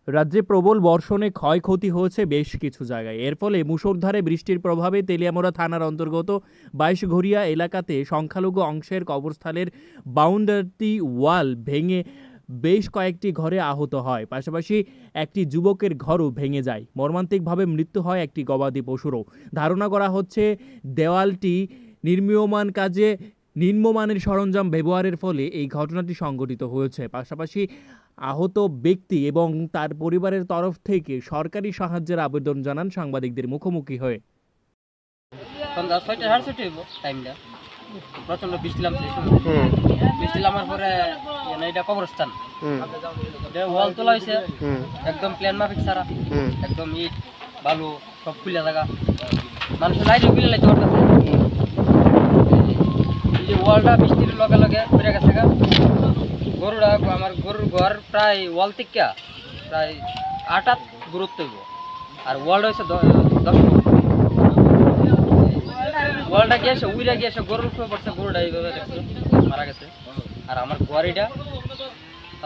রাজ্যে প্রবল বর্ষণে ক্ষয়ক্ষতি হয়েছে বেশ কিছু জায়গায়। এর ফলে মুষলধারে বৃষ্টির প্রভাবে তেলিয়ামুড়া থানার অন্তর্গত ২২ঘরিয়া এলাকাতে সংখ্যালঘু অংশের কবরস্থানের বাউন্ডারি ওয়াল ভেঙে বেশ কয়েকটি ঘরে আহত হয়। পাশাপাশি একটি যুবকের ঘরও ভেঙে যায়। মর্মান্তিকভাবে মৃত্যু হয় একটি গবাদি পশুরও। ধারণা করা হচ্ছে দেওয়ালটি নির্মীয়মান কাজে নিম্নমানের সরঞ্জাম ব্যবহারের ফলে এই ঘটনাটি সংঘটিত হয়েছে। পাশাপাশি আহত ব্যক্তি এবং তার পরিবারের তরফ থেকে সরকারি সাহায্যের আবেদন জানান সাংবাদিকদের মুখোমুখি হয়ে। সন্ধ্যা ৬টা ৬:৩০ হইব টাইমটা। প্রচন্ড বৃষ্টি নামছে এই সময়। বৃষ্টি নামার পরে এটা কবরস্থান। এটা ওয়াল তোলা হয়েছে একদম প্ল্যান মাফিক ছাড়া, একদম ইট বালু সব খুলে থাকা, মানুষের লাইটও খুলে লাইতে পারতেছে। এই যে ওয়ালটা বৃষ্টির লগে লগে পড়ে গেছে গা। গরুটা আমার গরুর ঘর প্রায় ওয়াল থেকে প্রায় ৮ দূরত্ব হইব, আর ওয়ালটা হচ্ছে ১০ ফুট। ওয়ালটা গিয়েছে উইরা গিয়েছে গরুর উপরে পড়ছে, গরুটা এইভাবে দেখছে মারা গেছে। আর আমার গোয়ারিটা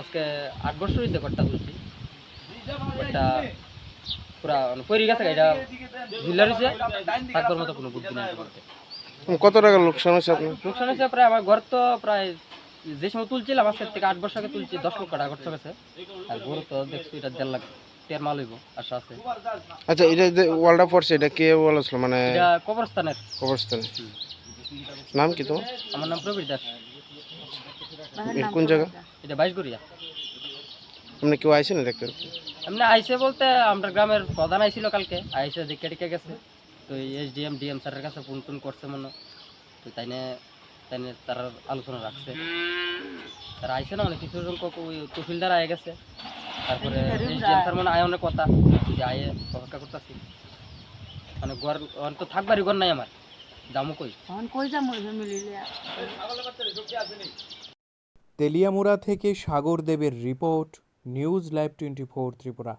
আজকে ৮ বছর হয়েছে ঘরটা তুলছি, ঘরটা পুরা পরি গেছে, এটা ঝুলা রয়েছে, থাকবার মতো কোনো বুদ্ধি নেই বলতে। কত টাকা লোকসান হয়েছে আপনার? লোকসান হয়েছে প্রায়, আমার ঘর তো প্রায় যে সময় তুলছিলাম আজকের থেকে ৮ বছর আগে তুলছি, ১০ লক্ষ টাকা খরচ গেছে। আর গরু তো দেখছি এটা ১.৫ লাখ টের মাল হইব আশা আছে। আচ্ছা, এটা যে ওয়ালটা পড়ছে এটা কে ওয়াল আসলো, মানে এটা কবরস্থানের। কবরস্থানে? নাম কি তোমার? আমার নাম প্রবীর দাস। এটা কোন জায়গা? এটা ২২ঘরিয়া। আপনি কেউ আইছেন দেখতে? এমনি আইসে বলতে আমরা গ্রামের প্রধান আইছিল কালকে, আইসে দেখে টেকে গেছে। তো এসডিএম ডিএম স্যারের কাছে ফোন টোন করছে মনে, তো তাইনে তারা আলোচনা রাখছে। তারা আইসে না, অনেক কিছু সংখ্যক ওই তহসিলদার আয়ে গেছে, তারপরে এসডিএম স্যার মনে আয় অনেক কথা, যে আয়ে অপেক্ষা করতেছি। মানে ঘর তো থাকবারই ঘর নাই আমার, যামু কই? তেলিয়ামুড়া থেকে সাগর দেবের রিপোর্ট, নিউজ লাইভ 24 ত্রিপুরা।